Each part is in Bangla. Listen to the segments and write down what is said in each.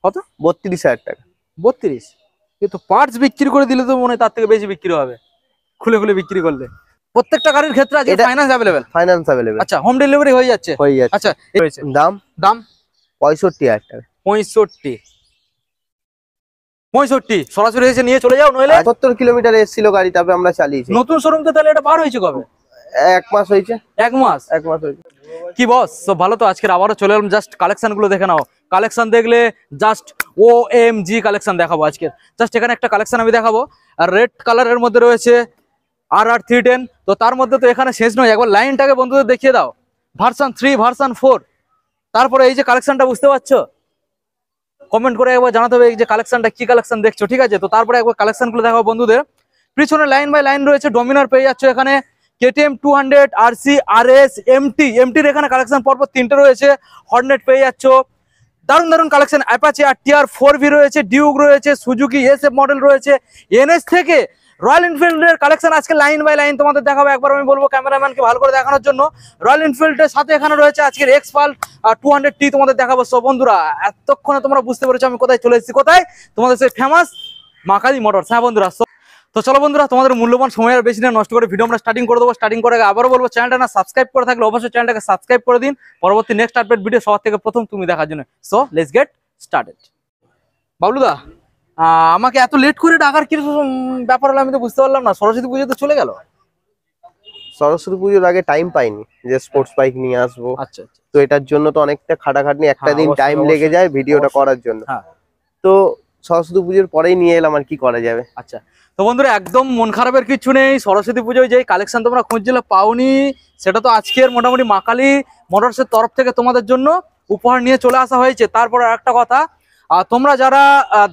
কত? 32,000 টাকা। 32? কিন্তু পার্টস বিক্রি করে দিলে তো মনে হয় তার থেকে বেশি বিক্রি হবে, খুলে খুলে বিক্রি করলে। প্রত্যেকটা গাড়ির ক্ষেত্রে আছে ফাইন্যান্স अवेलेबल? Finance available. আচ্ছা, হোম ডেলিভারি হয়ে যাচ্ছে? হয়ে যাচ্ছে। আচ্ছা, দাম দাম 65,000 টাকা। 65 সরাসরি এসে নিয়ে চলে যাও, নইলে 70 কিলোমিটার এসেছিল গাড়ি, তবে আমরা চালিয়েছি। নতুন শোরুম তো তাহলে এটা বার হয়েছে কবে? 1 মাস হয়েছে। 1 মাস? 1 মাস হয়েছে। কি বস, সব ভালো তো? আজকে আবারও চলে এলাম, জাস্ট কালেকশন গুলো দেখে নাও। কালেকশন দেখলে জাস্ট OMG কালেকশন দেখাবো আজকে। জাস্ট এখানে একটা কালেকশন আমি দেখাবো, আর রেড কালারের মধ্যে রয়েছে RR 310। তো তার মধ্যে তো এখানে শেষ নয়, একবার লাইনটাকে বন্ধুদের দেখিয়ে দাও। ভার্সন 3, ভার্সন 4, তারপরে এই যে কালেকশনটা, বুঝতে পারছো? কমেন্ট করে একবার জানাতে হবে এই যে কালেকশনটা কি কালেকশন দেখছো, ঠিক আছে? তো তারপরে একবার কালেকশন গুলো দেখাবো বন্ধুদের। পিছনে লাইন বাই লাইন রয়েছে, ডমিনার পেয়ে যাচ্ছ এখানে, KTM 200, RC, RS, MTর এখানে কালেকশন পরপর 3টে রয়েছে। হর্নেট পেয়ে যাচ্ছ, দারুণ দারুণ কালেকশন। অ্যাপাচি RTR 4V রয়েছে, ডিউক রয়েছে, সুজুকি SF মডেল রয়েছে। NS থেকে রয়্যাল এনফিল্ডের কালেকশন আজকে লাইন বাই লাইন তোমাদের দেখাবো। একবার আমি বলবো ক্যামেরাম্যানকে ভালো করে দেখানোর জন্য। রয়্যাল এনফিল্ডের সাথে এখানে রয়েছে আজকের এক্সপাল্স 200T তোমাদের দেখাবো। সো বন্ধুরা, এতক্ষণে তোমরা বুঝতে পেরেছো আমি কোথায় চলে এসেছি। কোথায়? তোমাদের সেই ফেমাস মা কালী মোটরস। হ্যাঁ বন্ধুরা, তো চলো বন্ধুরা, তোমাদের মূল্যবান সময় আর বেশি না নষ্ট করে ভিডিও আমরা স্টার্টিং করে দেবো। স্টার্টিং করে আবারও বলবো, চ্যানেলটা না সাবস্ক্রাইব করে থাকলে অবশ্যই চ্যানেলটাকে সাবস্ক্রাইব করে দিন, পরবর্তী নেক্সট আপডেট ভিডিও সবার থেকে প্রথম তুমি দেখার জন্য। So let's get started. বাবলুদা, আমাকে এত লেট করে ডাকার কি ব্যাপার হলো আমি তো বুঝতে পারলাম না। সরস্বতী পুজো তো চলে গেল। সরস্বতী পুজোর আগে টাইম পাইনি যে স্পোর্টস বাইক নিয়ে আসবো। আচ্ছা, তো এটার জন্য তো অনেকটা খাটাখাটনি, একটা দিন অবশ্যই, টাইম অবশ্যই, লেগে যায় ভিডিওটা করার জন্য। হ্যাঁ। তো সরস্বতী পুজোর পরেই নিয়ে এলাম, আর কি করা যাবে। আচ্ছা, তো বন্ধুরা একদম মন খারাপের কিছু নেই। সরস্বতী পুজোয় যে কালেকশন তোমরা খুঁজছিলে পাওনি, সেটা তো আজকের মোটামুটি মা কালী মোটরসের তরফ থেকে তোমাদের জন্য উপহার নিয়ে চলে আসা হয়েছে। তারপর একটা কথা, তোমরা যারা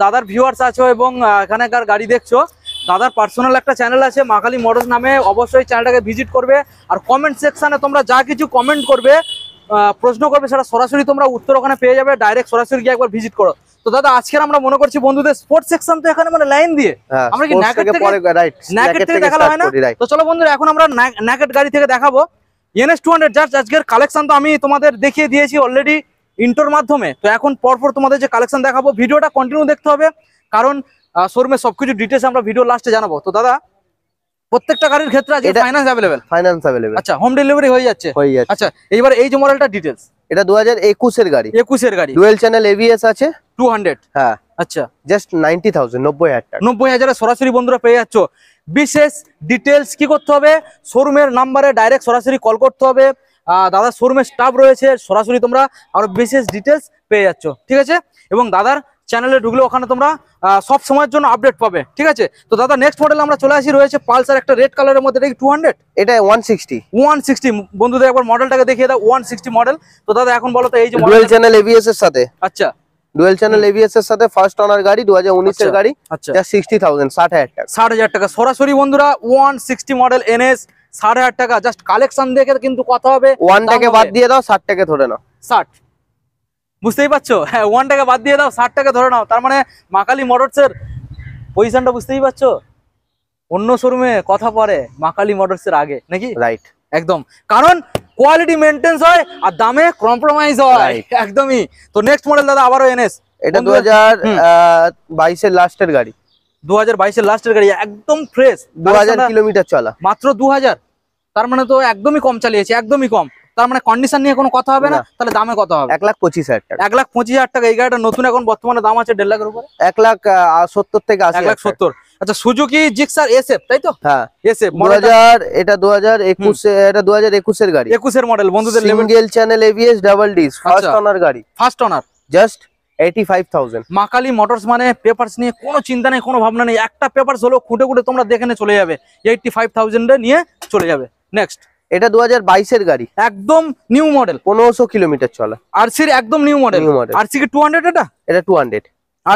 দাদার ভিউয়ার্স আছো এবং এখানকার গাড়ি দেখছো, দাদার পার্সোনাল একটা চ্যানেল আছে মা কালী মোটরস নামে, অবশ্যই চ্যানেলটাকে ভিজিট করবে। আর কমেন্ট সেকশনে তোমরা যা কিছু কমেন্ট করবে, প্রশ্ন করবে, সেটা সরাসরি তোমরা উত্তর ওখানে পেয়ে যাবে। ডাইরেক্ট সরাসরি গিয়ে একবার ভিজিট করো। তো দাদা, আজকের আমরা মনে করছি বন্ধুদের স্পোর্টস সেকশন তো এখানে মানে লাইন দিয়ে আমরা কি ন্যাকেট থেকে দেখালো হয় না? তো চলো বন্ধুরা, এখন আমরা ন্যাকেট গাড়ি থেকে দেখাবো NS 200। জাস্ট আজকের কালেকশন তো আমি তোমাদের দেখিয়ে দিয়েছি অলরেডি ইন্টোর মাধ্যমে। তো এখন পরপর তোমাদের যে কালেকশন দেখাবো, ভিডিওটা কন্টিনিউ দেখতে হবে, কারণ শোরুমের সবকিছু ডিটেলস আমরা ভিডিও লাস্টে জানাবো। তো দাদা, প্রত্যেকটা গাড়ির ক্ষেত্রে আছে ফাইন্যান্স अवेलेबल? Finance available. আচ্ছা, হোম ডেলিভারি হয়ে যাচ্ছে? আচ্ছা, এইবার এই যে মডেলটা ডিটেলস, এটা 2021 এর গাড়ি। 21 এর গাড়ি, ডুয়াল চ্যানেল ABS আছে, 200। হ্যাঁ। আচ্ছা, জাস্ট 90,000, 90,000 টাকা। 90,000 সরাসরি বন্ধুরা পেয়ে যাচ্ছ। বিশেষ ডিটেলস কি করতে হবে? শোরুমের নাম্বারে ডাইরেক্ট সরাসরি কল করতে হবে। দাদার শোরুমের স্টাফ রয়েছে, সরাসরি তোমরা আরো বিশেষ ডিটেলস পেয়ে যাচ্ছ, ঠিক আছে? এবং দাদার চ্যানেলে ঢুকলে ওখানে তোমরা সব সময়ের জন্য আপডেট পাবে, ঠিক আছে? তো দাদা, নেক্সট মডেল আমরা চলে আসি, রয়েছে পালসার একটা রেড কালারের মধ্যে। এটা 200? এটা 160। বন্ধুদের একবার মডেলটাকে দেখিয়ে দাও, 160 মডেল। তো দাদা এখন বলো তো, এই যে ডুয়াল চ্যানেল ABS এর সাথে। আচ্ছা, ডুয়াল চ্যানেল ABS এর সাথে ফার্স্ট ওনার গাড়ি, 2019 এর গাড়ি। আচ্ছা, জাস্ট 60,000, 60,000 টাকা। 60,000 টাকা সরাসরি বন্ধুরা। 160 মডেল NS, 60,000 টাকা। জাস্ট কালেকশন দেখে কিন্তু কথা হবে। 1 টাকা বাদ দিয়ে দাও, 60 টাকা ধরে নাও। 60, বুঝতেই পারছো? হ্যাঁ, 1 টাকা বাদ দিয়ে দাও, 60 টাকা ধরে নাও। তার মানে মা কালী মোটরসের পজিশনটা বুঝতেই পারছো। অন্য শোরুমে কথা পরে, মা কালী মোটরসের আগে, নাকি? রাইট, একদম। কারণ কোয়ালিটি মেনটেন্স হয় আর দামে কম্প্রোমাইজ হয়, একদমই। তো নেক্সট মডেল দাদা আবারও NS। এটা 2022 এর লাস্টের গাড়ি। 2022 এর লাস্টের গাড়ি, একদম ফ্রেশ। 2000 কিলোমিটার চলা, মাত্র 2000। তার মানে তো একদমই কম চালিয়েছে, একদমই কম। তার মানে কন্ডিশন নিয়ে কোনো কথা হবে না। তাহলে দামে কত হবে? 1,25,000 টাকা। 1,25,000 টাকা। এই গাড়িটা নতুন, এখন বর্তমানে দাম আছে 1.5 লাখের উপরে। 1,70,000 থেকে 80,000। 1,70,000। আচ্ছা, সুজুকি জিক্সার SF, তাই তো? হ্যাঁ, SF 2000। এটা 2021, এটা 2021 এর গাড়ি। 21 এর মডেল বন্ধুদের। Single channel ABS, double disc, first owner গাড়ি। First owner, just 85,000। মা কালী মোটরস মানে পেপারস নিয়ে কোনো চিন্তা নেই, কোনো ভাবনা নেই। একটা পেপারস হলো খুঁটে খুঁটে তোমরা দেখে নিয়ে চলে যাবে, 85,000 এ নিয়ে চলে যাবে। নেক্সট, এটা 2022 এর গাড়ি, একদম নিউ মডেল, 1500 কিলোমিটার চলা। RC একদম নিউ মডেল। RC কি 200? এটা 200।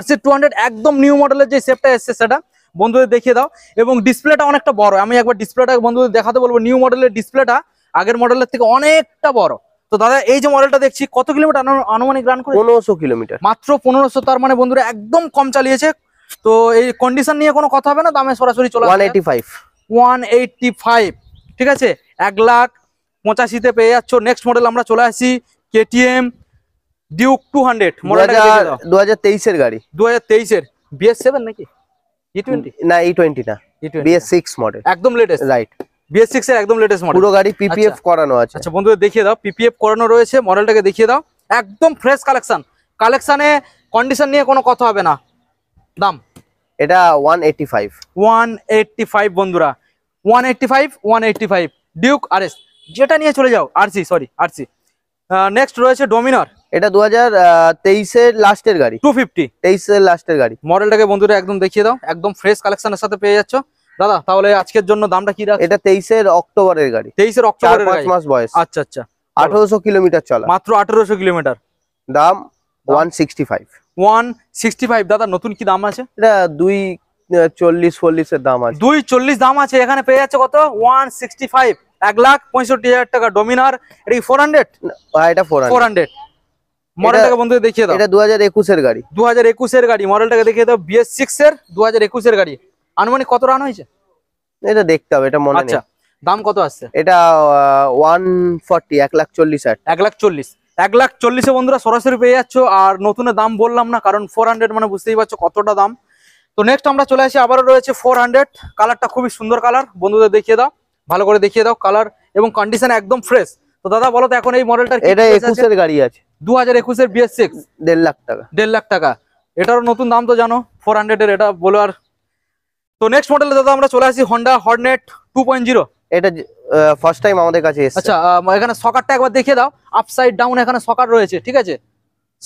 RC 200 একদম নিউ মডেলের যে শেপটা এসছে সেটা বন্ধুদের দেখিয়ে দাও। এবং ডিসপ্লেটা অনেকটা বড়। আমি একবার ডিসপ্লেটা বন্ধুদের দেখাতে বলবো। নিউ মডেলের ডিসপ্লেটা আগের মডেলের থেকে অনেকটা বড়। তো দাদা, এই যে মডেলটা দেখছি, কত কিলোমিটার আনুমানিক রান করে? 1500 কিলোমিটার, মাত্র 1500। তার মানে বন্ধুরা একদম কম চালিয়েছে। তো এই কন্ডিশন নিয়ে কোনো কথা হবে না, দামে সরাসরি চলে 185। ঠিক আছে, 1,85,000 পেয়ে যাচ্ছ। নেক্সট মডেল আমরা চলে আসি, KTM ডিউক 200 মডেলটা দেখে দাও। 2023 এর গাড়ি। 2023 এর BS7 নাকি E20? না E20 না, BS6 মডেল। একদম লেটেস্ট, রাইট। BS6 এর একদম লেটেস্ট মডেল। পুরো গাড়ি PPF করানো আছে। আচ্ছা বন্ধুদের দেখিয়ে দাও, PPF করানো রয়েছে, মডেলটাকে দেখিয়ে দাও। একদম ফ্রেশ কালেকশন, কালেকশনে কন্ডিশন নিয়ে কোনো কথা হবে না। দাম এটা 185 বন্ধুরা, 185 ডিউক RS, যেটা নিয়ে চলে যাও। আরসি। নেক্সট রয়েছে ডোমিনার। এটা 2023 এর লাস্টের গাড়ি, 250 23 এর লাস্টের গাড়ি। মডেলটাকে বন্ধুরা একদম দেখিয়ে দাও, একদম ফ্রেশ কালেকশনের সাথে পেয়ে যাচ্ছ দাদা। তাহলে আজকের জন্য দামটা কি রাখছো? এটা 23 এর অক্টোবরের গাড়ি, 23 এর অক্টোবরের 4-5 মাস বয়স। আচ্ছা 1800 কিলোমিটার চলা, মাত্র 1800 কিলোমিটার। দাম 165 দাদা নতুন কি দাম আছে? এটা 240-40 এর দাম আছে। 240 দাম আছে, এখানে পেয়ে যাচ্ছে কত? 165, 1,65,000 টাকা। ডোমিনার এটা কি 400? এটা 400। মডেলটাকে বন্ধু দেখিয়ে দাও। এটা 2021 এর গাড়ি, 2021 এর গাড়ি। মডেলটাকে দেখিয়ে দাও, BS6 এর 2021 এর গাড়ি। আনুমানিক কত রান হয়েছে এটা দেখতে হবে, এটা মনে নেই। আচ্ছা দাম কত আসছে? এটা 140, 1,40,000। 1,40,000, 1,40,000 এ বন্ধুরা সরাসরি পেয়ে যাচ্ছ। আর নতুনের দাম বললাম না, কারণ 400 মানে বুঝতেই পারছো কতটা দাম। তো নেক্সট আমরা চলে আসি, আবারও রয়েছে 400। কালারটা খুবই সুন্দর কালার, বন্ধুদের দেখিয়ে দাও, ভালো করে দেখিয়ে দাও। কালার এবং কন্ডিশন একদম ফ্রেশ। তো দাদা বলো তো এখন এই মডেলটার এটা 21 এর গাড়ি আছে, 2021 এর BS6, 1.5 লাখ টাকা। 1.5 লাখ টাকা। এটারও নতুন দাম তো জানো 400 এর, এটা বলো আর। তো নেক্সট মডেলে দাদা আমরা চলে আসি হন্ডা হর্নেট 2.0। এটা ফার্স্ট টাইম আমাদের কাছে এসেছে। আচ্ছা এখানে সকারটা একবার দেখিয়ে দাও, আপসাইড ডাউন এখানে সকার রয়েছে, ঠিক আছে।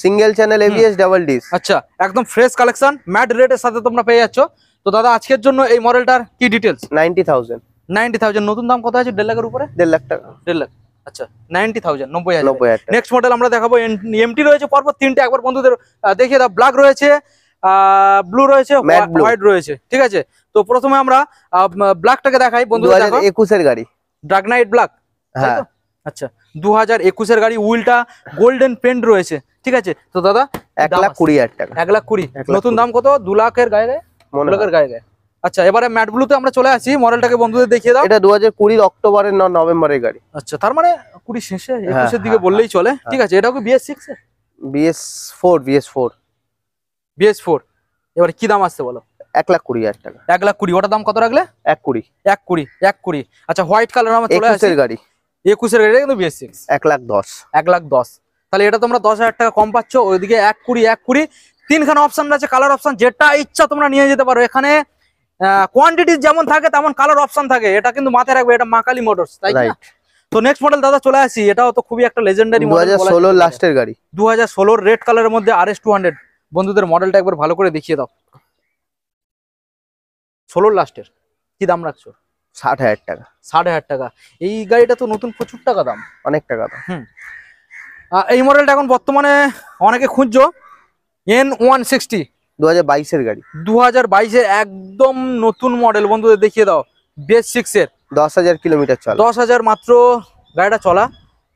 Single channel ABS double dish. আচ্ছা একদম ফ্রেশ কালেকশন, ম্যাট রেটের সাথে তোমরা পেয়ে যাচ্ছ। তো দাদা আজকের জন্য এই মডেলটার কি ডিটেলস? 90,000। নতুন দাম কত আছে? 1.5 লাখের উপরে, 1.5 লাখ টাকা। 1.5 লাখ। আচ্ছা 90,000, 90,000। 90,000 টাকা। নেক্সট মডেল আমরা দেখাবো MT রয়েছে পরপর 3টে, একবার বন্ধুদের দেখিয়ে দাও। ব্ল্যাক রয়েছে, ব্লু রয়েছে, হোয়াইট রয়েছে, ঠিক আছে। তো প্রথমে আমরা ব্ল্যাকটাকে দেখাই বন্ধুদের। 2021 এর গাড়ি, ডার্ক নাইট ব্ল্যাক। হ্যাঁ। আচ্ছা 2021 এর গাড়ি, উইলটা গোল্ডেন পেন্ট রয়েছে, ঠিক আছে। তো দাদা 1,20,000 টাকা। 1,20,000। নতুন দাম কত? 2 লাখের গায়ে গায়ে, 2 লাখের গায়ে গায়ে। আচ্ছা এবারে ম্যাট ব্লুতে আমরা চলে আসি, মডেলটাকে বন্ধুদের দেখিয়ে দাও। এটা 2020 অক্টোবরের নভেম্বরের গাড়ি। আচ্ছা তার মানে 20 শেষে 21 এর দিকে বললেই চলে, ঠিক আছে। এটাও কি BS6 এর? BS4। এবারে কি দাম আসছে বলো? 1,20,000 টাকা। 1,20,000। ওটার দাম কত রাখলে? 1,20,000। আচ্ছা হোয়াইট কালার আমরা চলে আসি, 21 এর গাড়ি, 21 এর গাড়ি, কিন্তু BS6। 1,10,000। 1,10,000। তাহলে এটা তোমরা 10,000 টাকা কম পাচ্ছ। ওইদিকে 1,20,000। তিনখানা অপশন আছে, কালার অপশন, যেটা ইচ্ছা তোমরা নিয়ে যেতে পারো। এখানে কোয়ান্টিটি যেমন থাকে তেমন কালার অপশন থাকে, এটা কিন্তু মাথায় রাখবে। এটা মা কালী মোটরস, তাই না? তো নেক্সট মডেল দাদা চলে আসি, এটাও তো খুবই একটা লেজেন্ডারি মডেল। 2016 লাস্টের গাড়ি, 2016 রেড কালারের মধ্যে RS 200। বন্ধুদের মডেলটা একবার ভালো করে দেখিয়ে দাও। 16 লাস্টের কি দাম রাখছো? 60,000 টাকা। 60,000 টাকা। এই গাড়িটা তো নতুন, প্রচুর টাকা দাম, অনেক টাকা দাম। এই মডেলটা এখন বর্তমানে অনেকে খুঁজছো, N160। 2022 এর গাড়ি, 2022 এর একদম নতুন মডেল, বন্ধুদের দেখিয়ে দাও। BS6 এর 10,000 কিলোমিটার চলা, 10,000 মাত্র গাড়িটা চলা।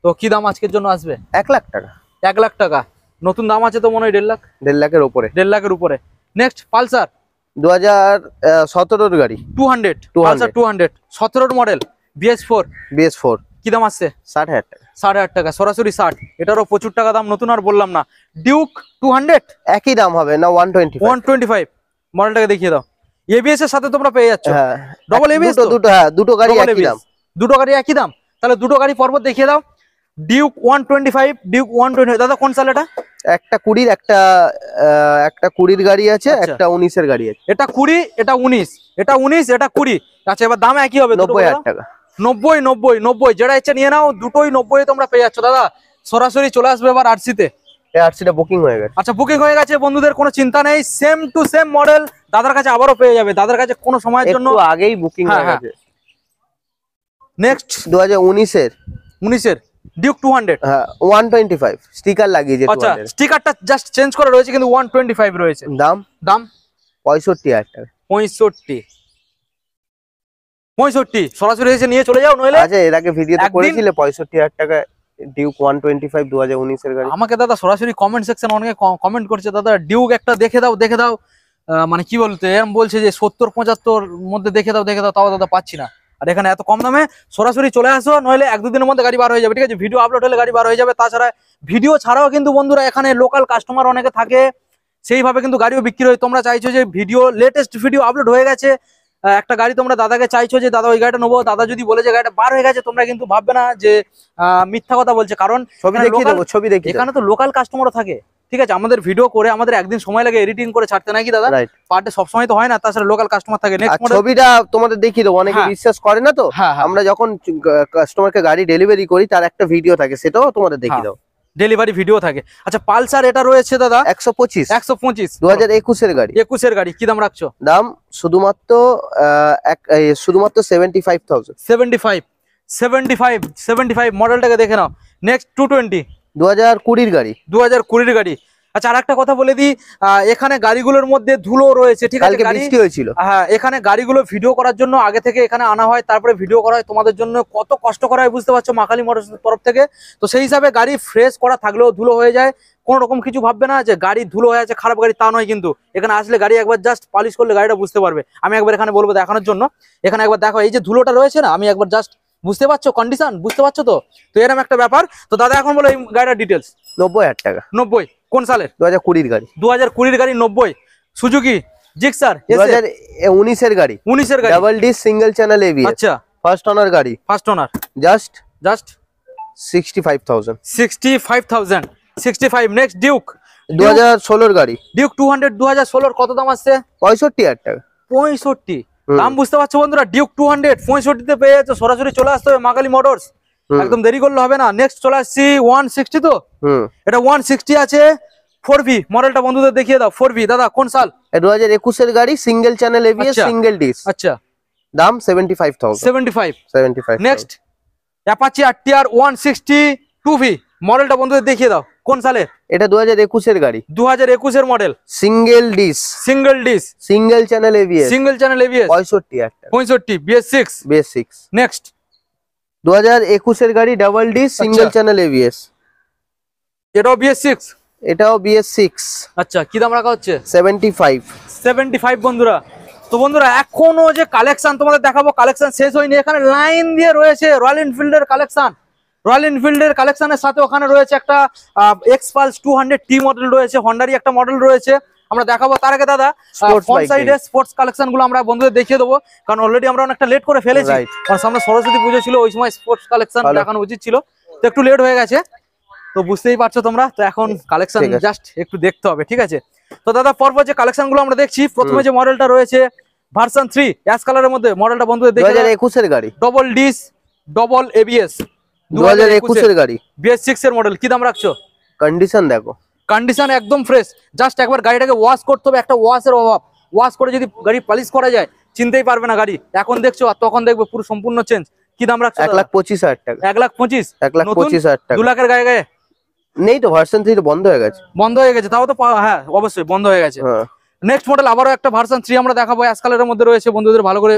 তো কি দাম আজকের জন্য আসবে? 1 লাখ টাকা। 1 লাখ টাকা। নতুন দাম আছে তো মনে হয় 1.5 লাখ, 1.5 লাখের উপরে। 1.5 লাখের উপরে। নেক্সট পালসার 2017 এর গাড়ি, 200, পালসার 200, 17 মডেল, BS4। কি দাম আসছে? 60,000 টাকা। 60,000 টাকা, সরাসরি 60। এটারও প্রচুর টাকা দাম, নতুন আর বললাম না। ডিউক 200 একই দাম হবে না? 125। মডেলটাকে দেখিয়ে দাও। ABS এর সাথে তোমরা পেয়ে যাচ্ছ। হ্যাঁ, ডবল ABS, দুটো হ্যাঁ, দুটো গাড়ি একই দাম। দুটো গাড়ি একই দাম। তাহলে দুটো গাড়ি পরপর দেখিয়ে দাও। Duke 125, Duke 120। দাদা কোন সাল এটা? একটা 20, একটা 20 গাড়ি আছে, একটা 19 এর গাড়ি আছে। এটা 20, এটা 19, এটা 19, এটা 20। আচ্ছা এবার দাম একই হবে, 90,000 টাকা। 90, যেটা ইচ্ছা নিয়ে নাও। দুটোই 90 তোমরা পেয়ে যাচ্ছ। দাদা সরাসরি চলে আসবে এবার আরসিতে। আরসিটা বুকিং হয়ে গেছে। আচ্ছা বুকিং হয়ে গেছে বন্ধুদের, কোনো চিন্তা নেই। সেম টু সেম মডেল দাদার কাছে আবারও পেয়ে যাবে। দাদার কাছে কোনো সময়ের জন্য একটু আগেই বুকিং হয়ে গেছে। নেক্সট 2019 এর ডিউক 200, হ্যাঁ 125 স্টিকার লাগিয়েছে। আচ্ছা স্টিকারটা জাস্ট চেঞ্জ করা রয়েছে, কিন্তু 125 রয়েছে। দাম 65,000 টাকা। 65 সরাসরি এসে নিয়ে চলে যাও, নইলে আচ্ছা এর আগে ভিডিওতে করেছিলে 65,000 টাকা ডিউক 125 2019 এর গাড়ি। আমাকে দাদা সরাসরি কমেন্ট সেকশন অনেকে কমেন্ট করছে, দাদা ডিউক একটা দেখে দাও। মানে কি বলতে এরকম বলছে যে 70-75 মধ্যে দেখে দাও, তাও দাদা পাচ্ছি না। আর এখানে এত কম দামে সরাসরি চলে আসো, নইলে 1-2 দিনের মধ্যে গাড়ি বার হয়ে যাবে, ঠিক আছে। ভিডিও আপলোড হলে গাড়ি বার হয়ে যাবে। তাছাড়া ভিডিও ছাড়াও কিন্তু বন্ধুরা এখানে লোকাল কাস্টমার অনেকে থাকে, সেইভাবে কিন্তু গাড়িও বিক্রি হয়। তোমরা চাইছো যে ভিডিও লেটেস্ট ভিডিও আপলোড হয়ে গেছে, একটা গাড়ি তোমরা দাদাকে চাইছো যে দাদা ওই গাড়িটা নেবো, দাদা যদি বলে যে গাড়িটা বার হয়ে গেছে, তোমরা কিন্তু ভাববে না যে মিথ্যা কথা বলছে, কারণ ছবি দেখিয়ে দেবো, ছবি দেখিয়ে এখানে তো লোকাল কাস্টমারও থাকে, ঠিক আছে। আমাদের ভিডিও করে আমাদের একদিন সময় লাগে এডিটিং করে ছাড়তে, নাকি দাদা? রাইট। পার ডে সবসময় তো হয় না, তাছাড়া লোকাল কাস্টমার থাকে। নেক্সট মডেল ছবিটা তোমাদের দেখিয়ে দেবো, অনেকে হ্যাঁ। বিশ্বাস করে না তো। হ্যাঁ হ্যাঁ, আমরা যখন কাস্টমারকে গাড়ি ডেলিভারি করি তার একটা ভিডিও থাকে, সেটাও তোমাদের দেখিয়ে দেবো। ডেলিভারি ভিডিও থাকে। আচ্ছা, পালসার এটা রয়েছে দাদা 125 125 2021 এর গাড়ি। 21-এর গাড়ি, কি দাম রাখছো? দাম শুধুমাত্র শুধুমাত্র 75,000। 75 মডেলটাকে দেখে নাও। নেক্সট 220 2020 গাড়ি। 2020 গাড়ি। আচ্ছা, আর একটা কথা বলে দিই, এখানে গাড়িগুলোর মধ্যে ধুলো রয়েছে, ঠিক আছে। কালকে গাড়ি বৃষ্টি হয়েছিল। হ্যাঁ, এখানে গাড়িগুলো ভিডিও করার জন্য আগে থেকে এখানে আনা হয়, তারপরে ভিডিও করা হয়। তোমাদের জন্য কত কষ্ট করা হয় বুঝতে পারছো মা কালী মোটরস তরফ থেকে। তো সেই হিসাবে গাড়ি ফ্রেশ করা থাকলেও ধুলো হয়ে যায়, কোনো রকম কিছু ভাববে না যে গাড়ি ধুলো হয়ে আছে, খারাপ গাড়ি, তা নয় কিন্তু। এখানে আসলে গাড়ি একবার জাস্ট পালিশ করলে গাড়িটা বুঝতে পারবে। আমি একবার এখানে বলবো দেখানোর জন্য, এখানে একবার দেখো, এই যে ধুলোটা রয়েছে না, আমি একবার জাস্ট, বুঝতে পারছো কন্ডিশন, বুঝতে পারছো তো? তো এরকম একটা ব্যাপার। তো দাদা এখন বলো এই গাড়িটার ডিটেলস। 90,000 টাকা। 90 কোন সালের? 2020 গাড়ি। 2020 গাড়ি 90। সুজুকি জিক্সার 2019 এর গাড়ি। 19-এর গাড়ি, double dish single channel ABS. আচ্ছা, ফার্স্ট ওনার গাড়ি। First owner, just just 65,000। 65,000 65। Next Duke 2016 এর গাড়ি। ডিউক 200 2016 কত দাম আসছে? 65,000 টাকা। 65 দাম, বুঝতে পারছো বন্ধুরা? ডিউক 200 65-তে পেয়ে যাচ্ছে। সরাসরি চলে আসতে হবে মা কালী মোটরস, একদম দেরি করলে হবে না। নেক্সট চলে আসছি 160। তো এটা 160 আছে 4V মডেলটা বন্ধুদের দেখিয়ে দাও। 4V দাদা কোন সাল? 2021 এর গাড়ি, সিঙ্গেল চ্যানেল এবিএস, আচ্ছা। Single dish. আচ্ছা, দাম 75,000। 75। নেক্সট অ্যাপাচি আরটিআর 160 2V মডেলটা বন্ধুদের দেখিয়ে দাও, কোন সালের? এটা 2021 এর গাড়ি, 2021 এর model, single dish, single dish, single channel ABS, single channel ABS, 65,000 টাকা। 65 BS6 বেসিক। নেক্সট 2021 এর গাড়ি, double dish, single channel ABS. এটাও BS6, এটাও BS6। আচ্ছা, কি দাম রাখা হচ্ছে? 75 বন্ধুরা। তো বন্ধুরা, এখনো যে কালেকশন তোমাদের দেখাবো, কালেকশন শেষ হয়নি। এখানে লাইন দিয়ে রয়েছে রয়্যাল এনফিল্ডের কালেকশন। রয়্যাল এনফিল্ডের কালেকশনের সাথে ওখানে রয়েছে একটা এক্সপালস 200T মডেল রয়েছে, হন্ডারই একটা মডেল রয়েছে, আমরা দেখাবো। তার আগে দাদা ফ্রন্ট সাইডে স্পোর্টস কালেকশন গুলো আমরা বন্ধুদের দেখিয়ে দেবো, কারণ অলরেডি আমরা অনেকটা লেট করে ফেলেছি। কারণ সামনে সরস্বতী পুজো ছিল, ওই সময় স্পোর্টস কালেকশন দেখানো উচিত ছিল, তো একটু লেট হয়ে গেছে। তো বুঝতেই পারছো তোমরা, তো এখন কালেকশন জাস্ট একটু দেখতে হবে, ঠিক আছে। তো দাদা পরপর যে কালেকশন গুলো আমরা দেখছি, প্রথমে যে মডেলটা রয়েছে ভার্সন 3 অ্যাশ কালারের মধ্যে, মডেলটা বন্ধুদের দেখে 2021 এর গাড়ি, ডবল ডিস, ডবল এবিএস, 2021 এর গাড়ি, BS6 এর মডেল। কি দাম রাখছো? কন্ডিশন দেখো, কন্ডিশন একদম ফ্রেশ। জাস্ট একবার গাড়িটাকে ওয়াশ করতে হবে, একটা ওয়াশের অভাব। ওয়াশ করে যদি গাড়ি পলিশ করা যায়, চিনতেই পারবে না গাড়ি। এখন দেখছো আর তখন দেখবে পুরো সম্পূর্ণ চেঞ্জ। কি দাম রাখছো? 1,25,000 টাকা। 1,25,000, 1,25,000 টাকা। 2 লাখের গায়ে গায়ে নেই তো, ভার্সন 3 বন্ধ হয়ে গেছে। বন্ধ হয়ে গেছে, তাও তো হ্যাঁ অবশ্যই বন্ধ হয়ে গেছে। নেক্সট মডেল আবারও একটা ভার্সন 3 আমরা দেখাবো, অ্যাশ কালারের মধ্যে রয়েছে, বন্ধুদের ভালো করে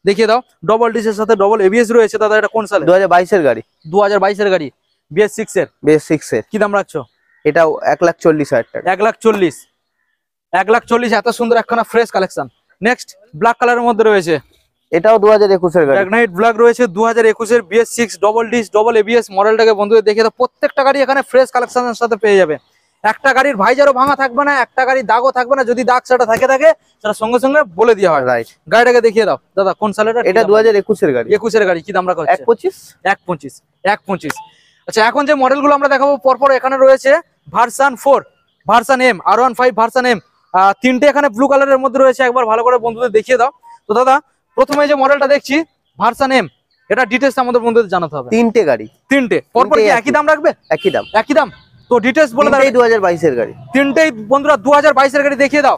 দেখিয়ে দাও। ডবল ডিসের সাথে ডবল এবিএস রয়েছে। দাদা এটা কোন সালে? 2022 এর গাড়ি। 2022 এর গাড়ি, BS6 এর। BS6 এর। কি দাম রাখছো? এটাও 1,40,000 টাকা। 1,40,000, 1,40,000। এত সুন্দর একখানা ফ্রেশ কালেকশন। নেক্সট ব্ল্যাক কালারের মধ্যে রয়েছে, এটাও 2021 এর গাড়ি, ম্যাগনাইট ব্ল্যাক রয়েছে, 2021 এর BS6 double disc double ABS মডেলটাকে বন্ধুদের দেখিয়ে দাও। প্রত্যেকটা গাড়ি এখানে ফ্রেশ কালেকশনের সাথে পেয়ে যাবে। একটা গাড়ির ভাইজারও ভাঙা থাকবে না, একটা গাড়ির দাগও থাকবে না। যদি দাগ সেটা থাকে সেটা সঙ্গে সঙ্গে বলে দেওয়া হয়। রাইট। গাড়িটাকে দেখিয়ে দাও দাদা, কোন সালের? এটা 2021 এর গাড়ি। 21 এর গাড়ি। কি দাম রাখা হচ্ছে? 1,25,000। 1,25,000। আচ্ছা, এখন যে মডেলগুলো আমরা দেখাবো পরপর, এখানে রয়েছে version 4, version M, R15 version M, তিনটে এখানে ব্লু কালারের মধ্যে রয়েছে। একবার ভালো করে বন্ধুদের দেখিয়ে দাও। তো দাদা প্রথমে যে মডেলটা দেখছি ভার্সন M, এটা ডিটেইলস আমাদের বন্ধুদের জানাতে হবে। তিনটে গাড়ি, তিনটে পরপর কি একই দাম রাখবে? একই দাম, একই দাম। তো ডিটেইলস বলে দাও। 2022 এর গাড়ি। তিনটেই বন্ধুরা 2022 এর গাড়ি দেখিয়ে দাও।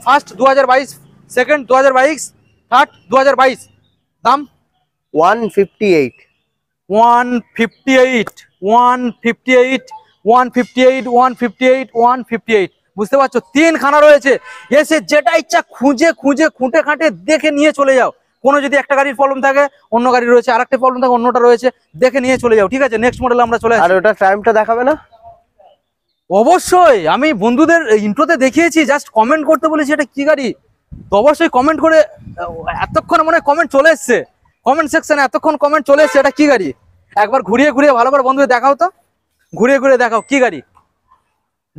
First 2022, second 2022, third 2022। দাম 158, 158, 158, 158, 158, 158। বুঝতে পারছো, তিনখানা রয়েছে। এসে যেটা ইচ্ছা খুঁজে খুঁজে খুঁটে খাঁটে দেখে নিয়ে চলে যাও। কোনো যদি একটা গাড়ির প্রবলেম থাকে, অন্য গাড়ি রয়েছে, আরেকটা প্রবলেম থাকে, অন্যটা রয়েছে, দেখে নিয়ে চলে যাও, ঠিক আছে। নেক্সট মডেল আমরা চলে আসি। আর ওটা টাইমটা দেখাবে না? অবশ্যই, আমি বন্ধুদের ইন্ট্রোতে দেখিয়েছি, জাস্ট কমেন্ট করতে বলেছি এটা কি গাড়ি। তো অবশ্যই কমেন্ট করে, এতক্ষণ মনে কমেন্ট চলে এসছে, কমেন্ট সেকশনে এতক্ষণ কমেন্ট চলে এসেছে, এটা কি গাড়ি? একবার ঘুরিয়ে ঘুরিয়ে ভালো করে বন্ধুদের দেখাও তো, ঘুরিয়ে ঘুরিয়ে দেখাও কি গাড়ি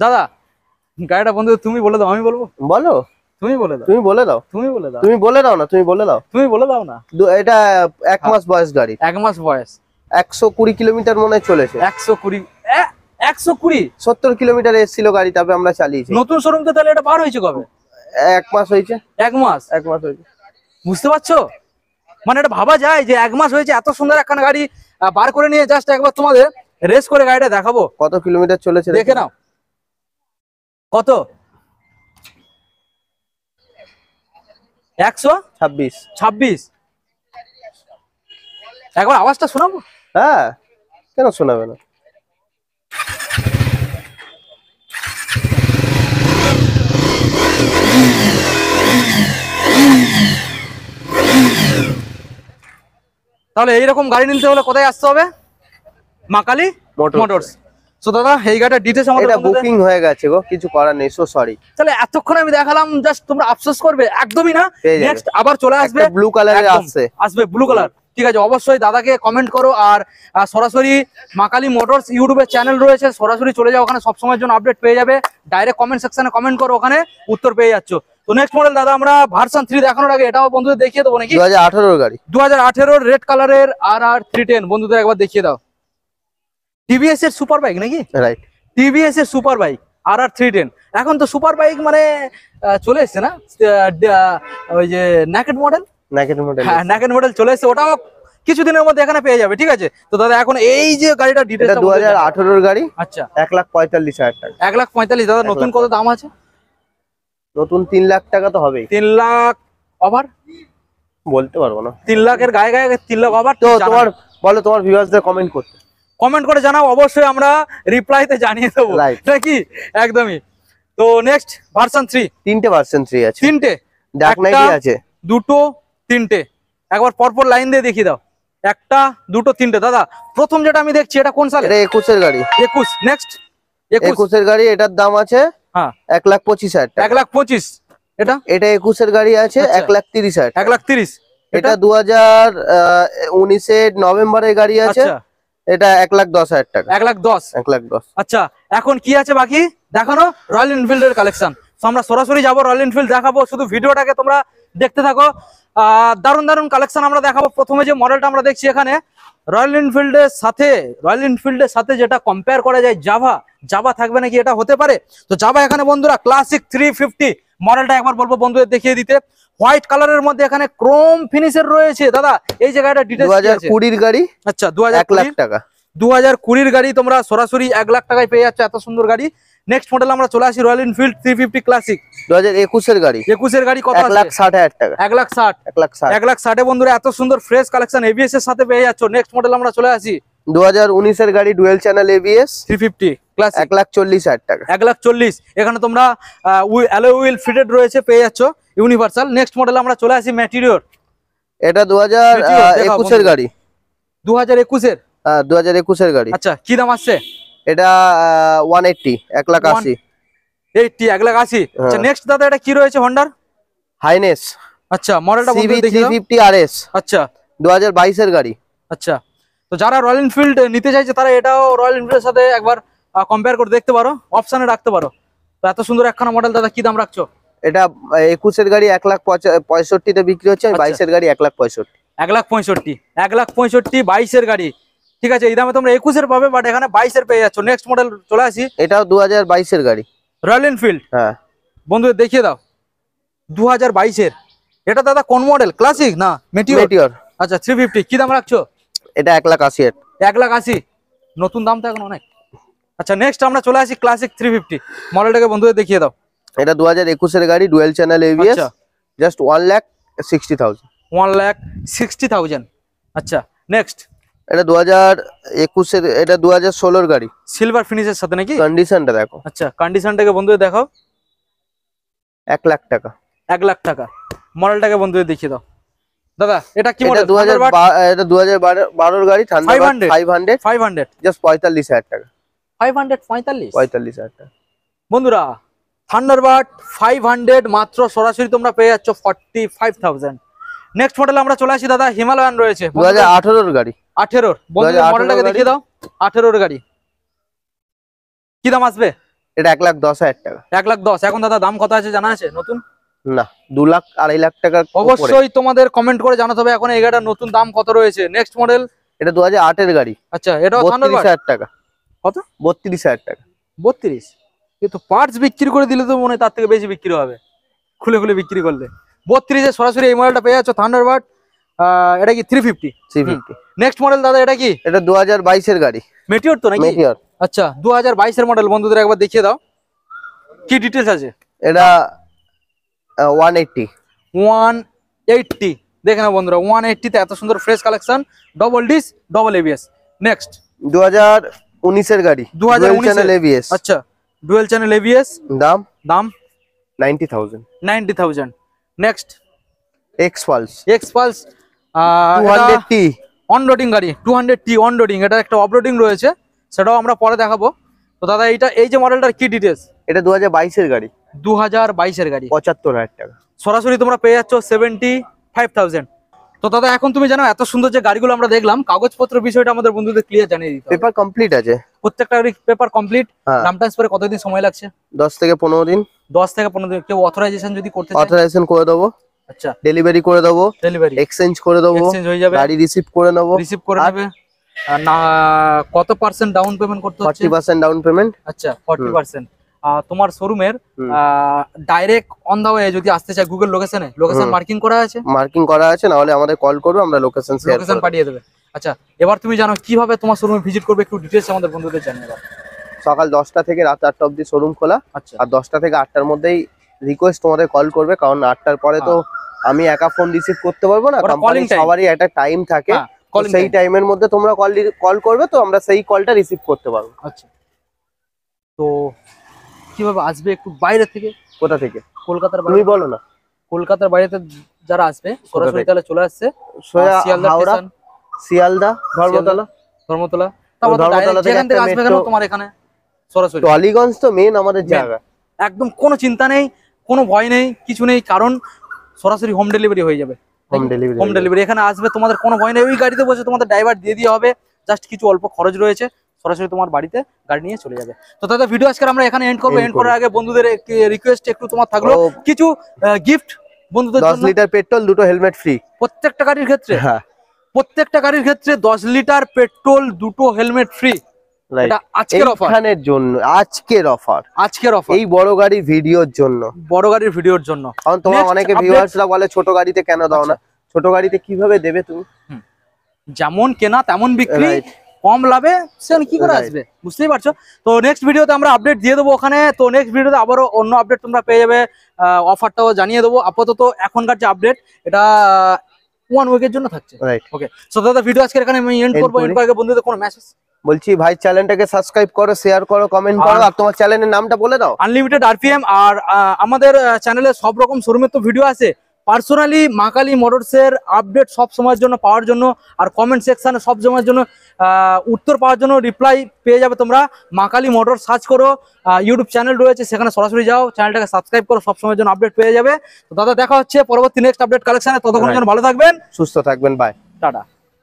দাদা। গাড়িটা বন্ধু তুমি বলে দাও, আমি বলবো? বলো, তুমি বলে দাও, তুমি বলে দাও, তুমি বলে দাও, তুমি বলে দাও না, তুমি বলে দাও। তুমি বলে দাও না। এটা 1 মাস বয়স গাড়ি, 1 মাস বয়স, 120 কিলোমিটার মনে হয় চলেছে। 120, 120 70 কিলোমিটার এসেছিল গাড়ি, তবে আমরা চালিয়েছি। নতুন শোরুম তো তাহলে এটা বার হয়েছে কবে? 1 মাস হয়েছে। 1 মাস, 1 মাস হয়েছে। বুঝতে পারছো? মানে এটা ভাবা যায় যে 1 মাস হয়েছে, এত সুন্দর একখানা গাড়ি বার করে নিয়ে জাস্ট একবার তোমাদের রেস করে গাড়িটা দেখাবো। কত কিলোমিটার চলেছে দেখে নাও কত, 126। একবার আওয়াজটা শোনাবো? হ্যাঁ, কেন শোনাবে না? তাহলে এইরকম গাড়ি নিতে হলে কোথায় আসতে হবে? মা কালী মোটরস। সো দাদা এই গাড়িটা ডিটেইলস আমাদের এটা বুকিং হয়ে গেছে গো, কিছু করার নেই, সো সরি। তাহলে এতক্ষণ আমি দেখালাম, জাস্ট তোমরা আফসোস করবে? একদমই না, নেক্সট আবার চলে আসবে ব্লু কালারের আসবে ব্লু কালার। ঠিক আছে, অবশ্যই দাদাকে কমেন্ট করো, আর সরাসরি মা কালী মোটরস ইউটিউবে চ্যানেল রয়েছে, সরাসরি চলে যাও, ওখানে সবসময়ের জন্য আপডেট পেয়ে যাবে। ডাইরেক্ট কমেন্ট সেকশনে কমেন্ট করো, ওখানে উত্তর পেয়ে যাচ্ছ। তো নেক্সট মডেল দাদা আমরা ভার্সন 3 দেখানোর আগে এটাও বন্ধুদের দেখিয়ে দেবো নাকি? 2018 গাড়ি, 2018 রেড কালারের RR 310 বন্ধুদের একবার দেখিয়ে দাও। টিভিএস এর সুপার বাইক নাকি? রাইট, টিভিএস এর সুপার বাইক RR 310। এখন তো সুপার বাইক মানে চলে এসছে না, ওই যে নেকেড মডেল। হ্যাঁ, নেকেড মডেল চলে এসছে, ওটাও কিছুদিনের মধ্যে এখানে পেয়ে যাবে। ঠিক আছে, তো দাদা এখন এই যে গাড়িটা ডিটেইলস, 2018 গাড়ি। আচ্ছা, 1,45,000 টাকা। 1,45,000 দাদা। নতুন কত দাম আছে? নতুন 3 লাখ টাকা তো হবেই। 3 লাখ ওভার বলতে পারবো না। 3 লাখের গায়ে গায়ে 3 লাখ ওভার। তো তোমার বলো, তোমার ভিউয়ার্সদের কমেন্ট করতে, কমেন্ট করে জানাও, অবশ্যই আমরা রিপ্লাইতে জানিয়ে দেবো নাকি? একদমই। তো নেক্সট ভার্সন 3, 3টে ভার্সন 3 আছে, 3টে ডার্ক নাইটই আছে, 2টো 3টে। একবার পরপর লাইন দিয়ে দেখিয়ে দাও, 1টা 2টো 3টে। দাদা প্রথম যেটা আমি দেখছি এটা কোন সালে? এটা 21 এর গাড়ি। 21। নেক্সট 21 এর গাড়ি, এটার দাম আছে হ্যাঁ 1,25,000 টাকা। 1,25,000। এটা 21 এর গাড়ি আছে 1,30,000 টাকা। 1,30,000। এটা 2019 এর নভেম্বরের গাড়ি আছে, এটা 1,10,000 টাকা। 1,10,000। 1,10,000। আচ্ছা, এখন কি আছে বাকি দেখানো? রয়্যাল এনফিল্ড এর কালেকশন। তো আমরা সরাসরি যাবো, রয়্যাল এনফিল্ড দেখাবো, শুধু ভিডিওটাকে তোমরা দেখতে থাকো। দারুণ দারুণ কালেকশন আমরা দেখাবো। প্রথমে যে মডেলটা আমরা দেখছি এখানে, রয়্যাল এনফিল্ডের সাথে যেটা কম্পেয়ার করা যায়, জাভা থাকবে নাকি? এটা হতে পারে। তো জাভা এখানে বন্ধুরা ক্লাসিক 350 মডেলটা একবার বলবো বন্ধুদের দেখিয়ে দিতে। হোয়াইট কালারের মধ্যে এখানে ক্রোম ফিনিশের রয়েছে। দাদা এই জায়গাটা ডিটেইলস 2020 গাড়ি। আচ্ছা, 1 লাখ টাকা। 2020 গাড়ি তোমরা সরাসরি 1 লাখ টাকায় পেয়ে যাচ্ছ, এত সুন্দর গাড়ি। নেক্সট মডেল আমরা চলে আসি রয়্যাল এনফিল্ড 350 ক্লাসিক। 2021 এর গাড়ি। 21 এর গাড়ি কত আছে? 1,60,000 টাকা। 1,60,000। 1,60,000 বন্ধুরা এত সুন্দর ফ্রেশ কালেকশন এবিএস এর সাথে পেয়ে যাচ্ছ। নেক্সট মডেল আমরা চলে আসি 2019 এর গাড়ি, ডুয়েল চ্যানেল এবিএস, 350 ক্লাসিক। 1,40,000 টাকা। 1,40,000। এখানে তোমরা অ্যালয় হুইল ফিটেড রয়েছে, পেয়ে যাচ্ছ ইউনিভার্সাল। নেক্সট মডেল আমরা চলে আসি ম্যাটেরিয়র। এটা 2021 এর গাড়ি। 2021 এর? হ্যাঁ, 2021 এর গাড়ি। আচ্ছা, কি দাম আসছে? এটা 180, 1,80,000। 1,80,000। আচ্ছা, নেক্সট দাদা এটা কি রয়েছে? হন্ডার হাইনেস। আচ্ছা, মডেলটা বলতে দেখি। 350 আরএস। আচ্ছা, 2022 এর গাড়ি। আচ্ছা, তো যারা রয়্যাল এনফিল্ড নিতে চাইছে তারা এটাও রয়্যাল এনফিল্ডের সাথে একবার কম্পেয়ার করে দেখতে পারো, অপশনে রাখতে পারো। তো এত সুন্দর একখানা মডেল দাদা, কি দাম রাখছো? এটা 21 এর গাড়ি 1,65,000 তে বিক্রি হচ্ছে। 22 এর গাড়ি 1,65,000। 1,65,000। 1,65,000 22 এর গাড়ি। ঠিক আছে, এই দামে তোমরা 21 এর পাবে, বাট এখানে 22 এর পেয়ে যাচ্ছ। নেক্সট মডেল চলে আসি, এটাও 2022 এর গাড়ি, রয়্যাল এনফিল্ড। হ্যাঁ বন্ধুদের দেখিয়ে দাও, 2022 এর। এটা দাদা কোন মডেল? ক্লাসিক না মেটিওর? আচ্ছা, 350। কি দাম রাখছো? এটা 1,80,000। 1,80,000। নতুন দাম তো এখন অনেক। আচ্ছা, নেক্সট আমরা চলে আসি ক্লাসিক 350 মডেলটাকে বন্ধুদের দেখিয়ে দাও। এটা 2021 এর গাড়ি, ডুয়েল চ্যানেল এবিএস, জাস্ট 1,60,000। 1,60,000। আচ্ছা, নেক্সট এটা 2021 এর, এটা 2016 এর গাড়ি, সিলভার ফিনিশের সাথে নাকি? কন্ডিশনটা দেখো। আচ্ছা, কন্ডিশনটাকে বন্ধুদের দেখাও। 1 লাখ টাকা। 1 লাখ টাকা। মডেলটাকে বন্ধুদের দেখিয়ে দাও। দাদা এটা কি মডেল? এটা 2012 এর গাড়ি, থান্ডারবার্ড 500, জাস্ট 45,000 টাকা। 545 টাকা। বন্ধুরা থান্ডারবার্ড 500 মাত্র, সরাসরি তোমরা পেয়ে যাচ্ছ 45,000। নেক্সট মডেলে আমরা চলে আসি দাদা, হিমালয়ান রয়েছে 2018 গাড়ি। 18 বন্ধুদের মডেলটাকে দেখিয়ে দাও। 18 গাড়ি কি দাম আসবে? এটা 1,10,000 টাকা। 1,10,000। এখন দাদা দাম কত আছে জানা আছে নতুন? না, 2 লাখ 2.5 লাখ টাকা। অবশ্যই তোমাদের কমেন্ট করে জানাতে হবে এখন এই গাড়িটার নতুন দাম কত রয়েছে। নেক্সট মডেল এটা 2008 এর গাড়ি। আচ্ছা, এটাও থান্ডারবার্ড। 32,000 টাকা। কত? 32,000 টাকা। 32? কিন্তু পার্টস বিক্রি করে দিলে তো মনে হয় তার থেকে বেশি বিক্রি হবে, খুলে খুলে বিক্রি করলে। 32 সরাসরি এই মডেলটা পেয়ে যাচ্ছ থান্ডারবার্ড। এটা কি 350? 350। নেক্সট মডেল দাদা এটা কি? এটা 2022 এর গাড়ি। মেটিওর তো নাকি? মেটিওর। আচ্ছা, 2022 এর মডেল। বন্ধুদের একবার দেখিয়ে দাও কি ডিটেইলস আছে। এটা 180। 180 দেখে নাও বন্ধুরা, 180 তে এত সুন্দর fresh collection, double disc double ABS. Next 2019 এর গাড়ি। 2019 চ্যানেল এবিএস। আচ্ছা, ডুয়াল চ্যানেল এবিএস। দাম দাম 90,000। 90,000। Next Xpulse. Xpulse 200T on roading গাড়ি। 200T on roading. এটা একটা অফ রোডিং রয়েছে, সেটাও আমরা পরে দেখাবো। তো দাদা এই যে মডেলটার কি ডিটেইলস? এটা 2022 এর গাড়ি। 2022 এর গাড়ি। 75,000 টাকা। সরাসরি তোমরা পেয়ে যাচ্ছ 75,000। তো দাদা এখন তুমি জানো এত সুন্দর যে গাড়িগুলো আমরা দেখলাম, কাগজপত্র বিষয়টা আমাদের বন্ধুদের ক্লিয়ার জানিয়ে দিতে হবে। পেপার কমপ্লিট আছে প্রত্যেকটা পেপার কমপ্লিট। হ্যাঁ। নাম ট্রান্সফারে কতদিন সময় লাগছে? 10 থেকে 15 দিন। 10 থেকে 15 দিন। কেউ অথরাইজেশন যদি করতে চায়? অথরাইজেশন করে দেবো। আচ্ছা, ডেলিভারি করে দেবো। ডেলিভারি এক্সচেঞ্জ করে দেবো। এক্সচেঞ্জ হয়ে যাবে। গাড়ি রিসিভ করে নেবো। রিসিভ করে নেবে। আর না, কত পার্সেন্ট ডাউন পেমেন্ট করতে হচ্ছে? 40% ডাউন পেমেন্ট। আচ্ছা, 40%। তোমার শোরুমের ডাইরেক্ট অন দা ওয়ে যদি আসতে চায়, গুগল লোকেশন মার্কিং করা আছে? মার্কিং করা আছে, না হলে আমাদের কল করবে, আমরা লোকেশন শেয়ার লোকেশন করব। পাঠিয়ে দেবে। আচ্ছা, এবার তুমি জানো কিভাবে তোমার শোরুমে ভিজিট করবে, একটু ডিটেইলস আমাদের বন্ধুদের জানিয়ে দাও। সকাল 10টা থেকে রাত 8টা অবধি শোরুম খোলা। আচ্ছা, আর 10টা থেকে 8টার মধ্যেই রিকোয়েস্ট তোমাদের কল করবে, কারণ 8টার পরে তো আমি একা ফোন রিসিভ করতে পারবো না। কোম্পানি সবারই একটা টাইম থাকে, সেই টাইমের মধ্যে তোমরা কল করবে, তো আমরা সেই কলটা রিসিভ করতে পারবো। আচ্ছা, তো কিভাবে আসবে একটু বাইরে থেকে? কোথা থেকে? কলকাতার তুমি বলো না। কলকাতার বাইরেতে যারা আসবে সরাসরি তাহলে চলে আসছে হাওড়া, শিয়ালদা, ধর্মতলা। ধর্মতলা যেখান থেকে আসবে কেন তোমার এখানে সরাসরি টলিগঞ্জ তো মেইন আমাদের জায়গা। একদম কোনো চিন্তা নেই, কোনো ভয় নেই, কিছু নেই, কারণ সরাসরি হোম ডেলিভারি হয়ে যাবে। হোম ডেলিভারি এখানে আসবে, তোমাদের কোনো ভয় নেই। ওই গাড়িতে বসে তোমাদের ড্রাইভার দিয়ে দেওয়া হবে, জাস্ট কিছু অল্প খরচ রয়েছে, সরাসরি তোমার বাড়িতে গাড়ি নিয়ে চলে যাবে। তো দাদা ভিডিও আজকে আমরা এখানে এন্ড করবো। এন্ড করার আগে বন্ধুদের রিকোয়েস্ট একটু তোমার থাকলো কিছু গিফট বন্ধুদের জন্য। 10 লিটার পেট্রোল, 2টো হেলমেট ফ্রি প্রত্যেকটা গাড়ির ক্ষেত্রে। হ্যাঁ, প্রত্যেকটা গাড়ির ক্ষেত্রে 10 লিটার পেট্রোল, 2টো হেলমেট ফ্রি। এটা আজকের অফার। এখানের জন্য আজকের অফার। আজকের অফার এই বড় গাড়ি ভিডিওর জন্য, বড় গাড়ির ভিডিওর জন্য। কারণ তোমার অনেকে ভিউয়ার্সরা বলে ছোট গাড়িতে কেন দাও না। ছোট গাড়িতে কিভাবে দেবে তুমি? যেমন কেনা তেমন বিক্রি, কম লাভে সে কি করে আসবে, বুঝতেই পারছো। তো নেক্সট ভিডিওতে আমরা আপডেট দিয়ে দেবো ওখানে। তো নেক্সট ভিডিওতে আবারও অন্য আপডেট তোমরা পেয়ে যাবে, অফারটাও জানিয়ে দেবো। আপাতত এখনকার যে আপডেট এটা 1 উইকের জন্য থাকছে। ওকে, সো দাদা ভিডিও আজকে এখানে আমি এন্ড করবো। এন্ড করার আগে বন্ধুদের কোনো মেসেজ বলছি, ভাই চ্যানেলটাকে সাবস্ক্রাইব করো, শেয়ার করো, কমেন্ট করো, আর তোমার চ্যানেলের নামটা বলে দাও। Unlimited RPM. আর আমাদের চ্যানেলে সব রকম শোরুমের তো ভিডিও আছে। পার্সোনালি মা কালী মোটরসের আপডেট সব সময়ের জন্য পাওয়ার জন্য, আর কমেন্ট সেকশনে সব সময়ের জন্য উত্তর পাওয়ার জন্য, রিপ্লাই পেয়ে যাবে তোমরা। মা কালী মোটর সার্চ করো, ইউটিউব চ্যানেল রয়েছে, সেখানে সরাসরি যাও, চ্যানেলটাকে সাবস্ক্রাইব করো, সব সময়ের জন্য আপডেট পেয়ে যাবে। তো দাদা দেখা হচ্ছে পরবর্তী নেক্সট আপডেট কালেকশনে। ততক্ষণের জন্য ভালো থাকবেন, সুস্থ থাকবেন, বাই, টাটা।